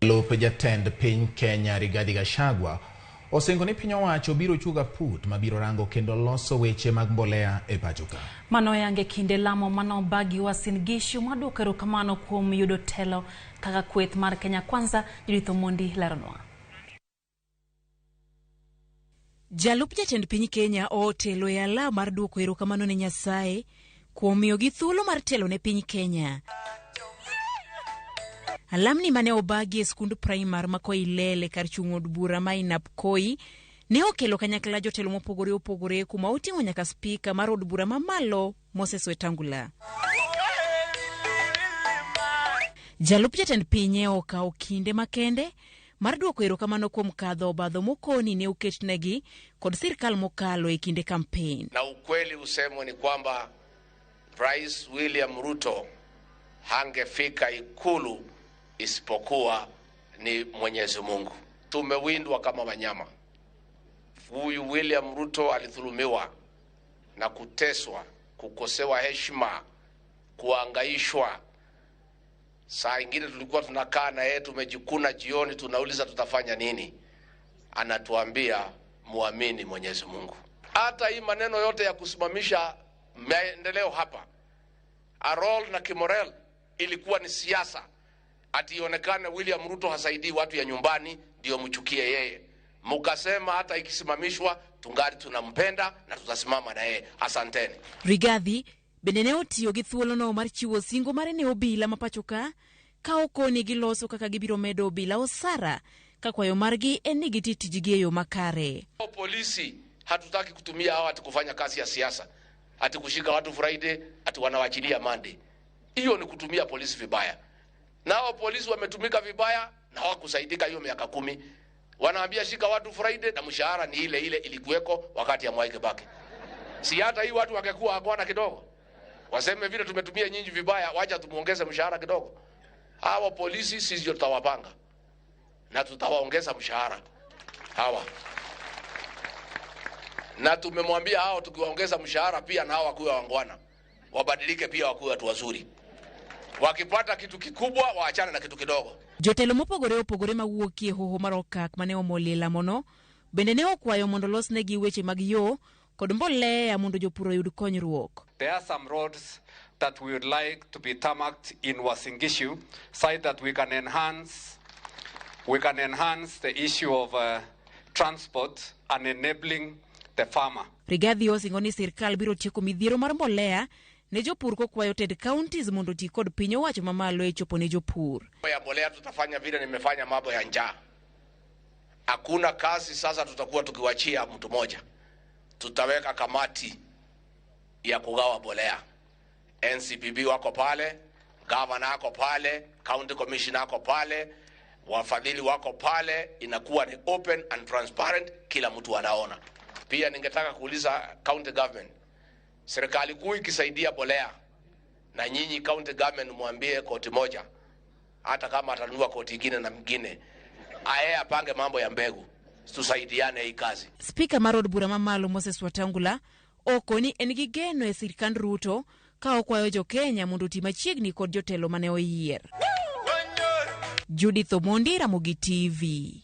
Lup jatend piny Kenya Rigathi osingo ni piny owacho biro chuga put mabiro rango kendo loso weche mag mbolea e pachoka. Mano yange kinde lamo mano bagi wasin gishu madukero kamano kuom yudo telo kaka kweth mar Kenya Kwanza Itiyogo laronwa. Jalup jatend piny Kenya otelo e ala mar duoko erokamano ne Nyasaye kuom miyogi thuolo mar telo ne piny Kenya. Alamni mane obagi e skund primar ma Koilele kar chung' od bura ma Inapkoi ne okelo kanyakla jotelo mopogore kuma oting'o nyaka spika mar od bura mamalo Moses Wetangula. Jalup jatend piny okawo kinde makende mar duoko erokamano kuom kadho obadho mokoni ne oketnegi kod sirkal mokalo e kinde campaign. Na ukweli usemwe ni kwamba Rais William Ruto hangefika Ikulu isipokuwa ni Mwenyezi Mungu. Tumewindwa kama wanyama. Huyu William Ruto alidhulumiwa na kuteswa, kukosewa heshima, kuangaishwa. Saa ingine tulikuwa tunakaa na yeye tumejikuna jioni tunauliza tutafanya nini. Anatuambia muamini Mwenyezi Mungu. Hata hii maneno yote ya kusimamisha maendeleo hapa, Arol na Kimorel, ilikuwa ni siasa. Ationekane William Ruto hasaidii watu ya nyumbani ndio mchukie yeye. Mukasema hata ikisimamishwa tungali tunampenda na tutasimama na yeye. Asanteni. Rigathi bende otiyo gi thuolo no mar chiwo singo mare ne Obila mapachoka ka okoni gi loso kaka gibiro medo Obila osara ka kwayo margi en ni gititijigi e yo makare. Polisi hatutaki kutumia hawa ati kufanya kazi ya siasa. Ati kushika watu Friday, ati wanawachilia Monday. Hiyo ni kutumia polisi vibaya. Nao polisi wametumika vibaya na hawakusaidika hiyo miaka 10. Wanaambia shika watu Friday na mshahara ni ile ile ilikuweko wakati ya Mwai Kibaki. Si hata hii watu wangekuwa hawana kidogo. Waseme vile tumetumia nyinyi vibaya, wacha tumuongeze mshahara kidogo. Hawa polisi sisi ndio tutawapanga na tutawaongeza mshahara hawa. Na tumemwambia hao tukiwaongeza mshahara pia na hao wakuwe wangwana. Wabadilike pia wakuwe watu wazuri. Wakipata kitu kikubwa waachane na kitu kidogo. Jotelo mopogore mawuokie hoho marokak mane omolela mono bende ne okwayo mondo losnegi weche mag yo kod mbolea mondo jopur oyud konyruok. There are some roads that we would like to be tarmacked in Uasin Gishu so that we can enhance the issue of transport and enabling the farmer. Rigathi osingo ni sirkal biro tieko midhiero mar mbolea ne jopur kokwayo ted counties mondo ti kod piny owacho mamalo e chopo ne jopur. Ya mbolea tutafanya vile nimefanya mambo ya njaa. Hakuna kazi sasa tutakuwa tukiwachia mtu moja. Tutaweka kamati ya kugawa mbolea. NCPB wako pale, governor wako pale, county commissioner wako pale, wafadhili wako pale, inakuwa ni open and transparent, kila mtu anaona. Pia ningetaka kuuliza county government, serikali kuu ikisaidia mbolea na nyinyi county government mwambie koti moja, hata kama atanunua koti ingine na mwingine, aye apange mambo ya mbegu, tusaidiane hii kazi. Speaker mar od bura mamalo Moses Wetangula okoni en gi geno e sirkand Ruto ka okwayo jo Kenya mondo ti machiegni kod jotelo mane oyier. Judith Omondi, Ramogi TV.